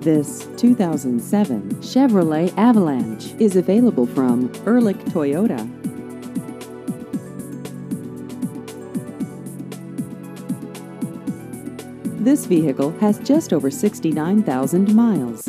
This 2007 Chevrolet Avalanche is available from Ehrlich Toyota. This vehicle has just over 69,000 miles.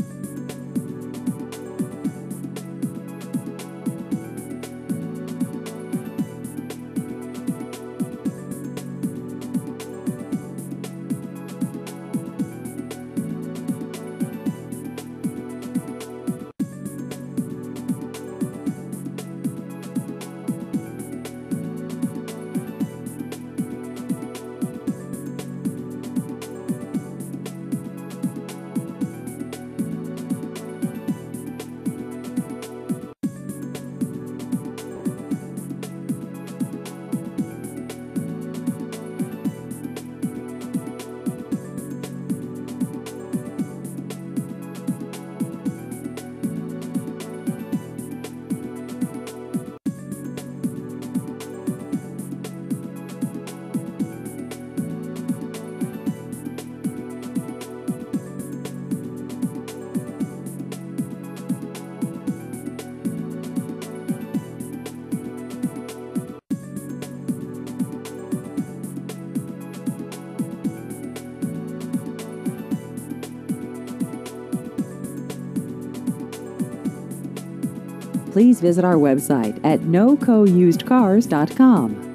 Please visit our website at nocousedcars.com.